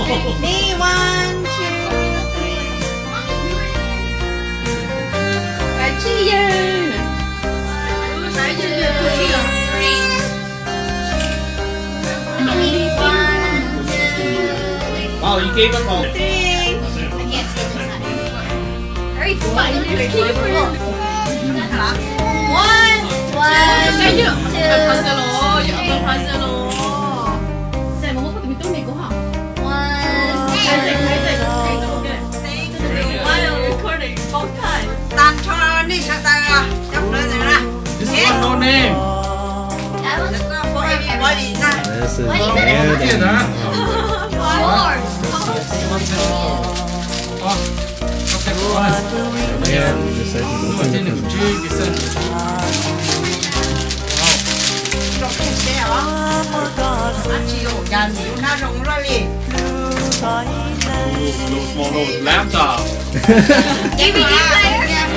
Me 1, 2, 3. 来这样。来这样。Wow, you gave up on it. 3. I can't see this side. Very fun. 单车你啥单啊？要不然呢？This one no name. 这是别的。Those laptop. DVD player.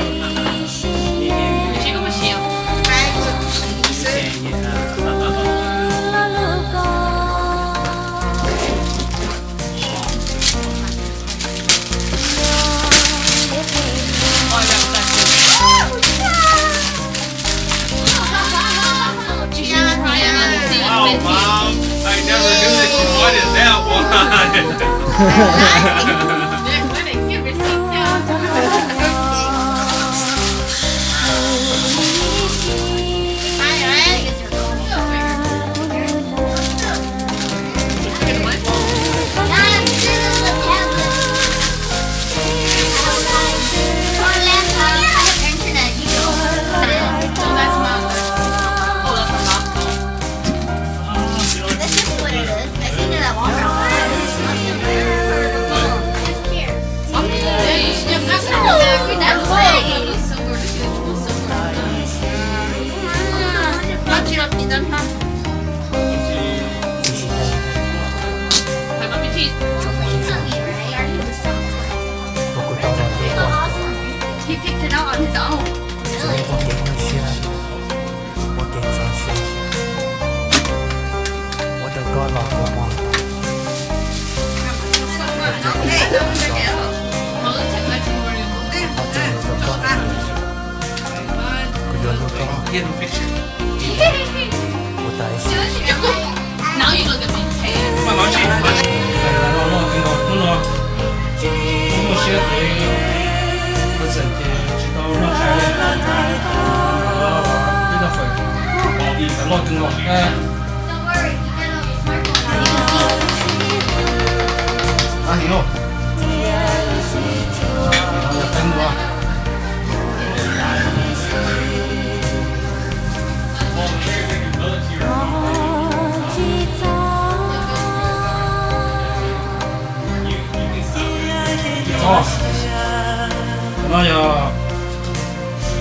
那要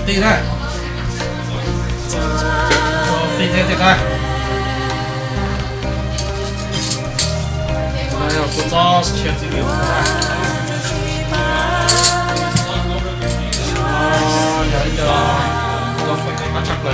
对待，对待，那要不早是前几个有一個肥嘅不出嚟。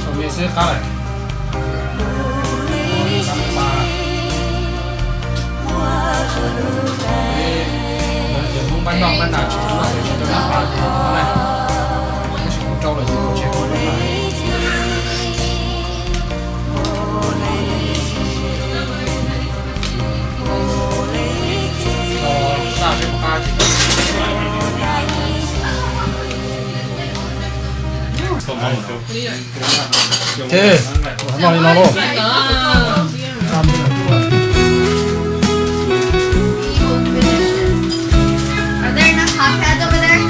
上面是卡嘞，班長班大全部都係做乜班嘅咧？跟住我交嚟先，我 check 過啦。Okay, mari nalo. Are there enough hot pads over there?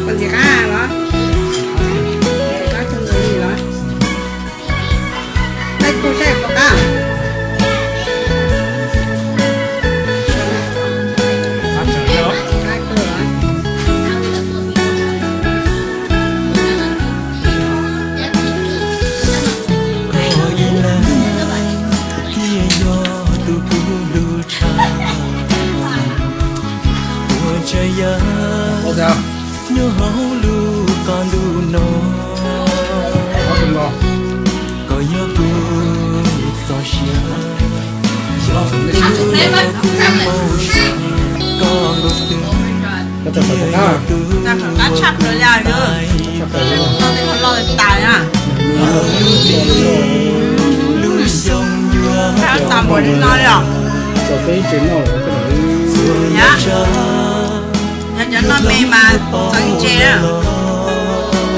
Còn gì cả đó. Có cho người gì đó. Đây cô sẽ có cả. Có sao? nhớ hấu lu con lu nó Có từng lo. có nhớ cu so xia Lo từng đấy. con go xưa Có tập tập ta. ta phải cá chặt rồi là nữa Chắc phải lo. lo thì còn lo thì tài à lu sông nhua sao tạm bỏ đi lo rồi Cho cái chuyện nào cái này. nhá nhá nó mê mà sang chê á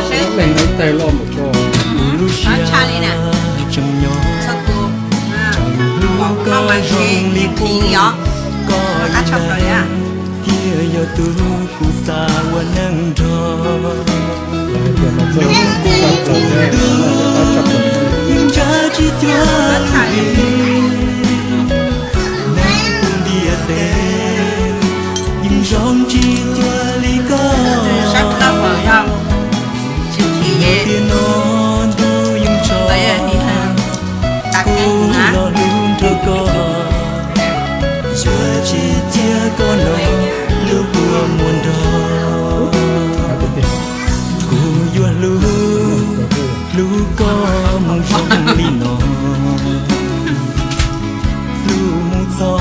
sẽ Mình lấy tay lo một cho. nó cha đi nè trong nhỏ sao cô bỏ nó mà chê đi thì đó cá chặt rồi à kia yo tu ku sa wa nang do Giờ mà chơi. Tập rồi nha. Nó sẽ tập rồi. nhưng cha chi tua nó cha đi nang dia te nhưng rong chi tua li có sắp nó vào nhau chịu thì dễ tiền non du nhưng cho bây giờ thì đặt cái cô hả lo luôn cho có giờ chi chia con nó lưu của muôn đó cô yo lu có mong trong li nó lu mong gió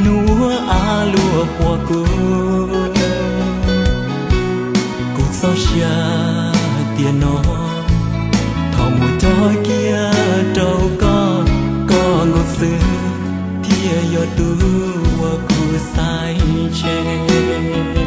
núa a lúa qua cô cô so xia tiền nó thọ mùi thói kia đâu có ngột xưa thia yo tu wa cô sai che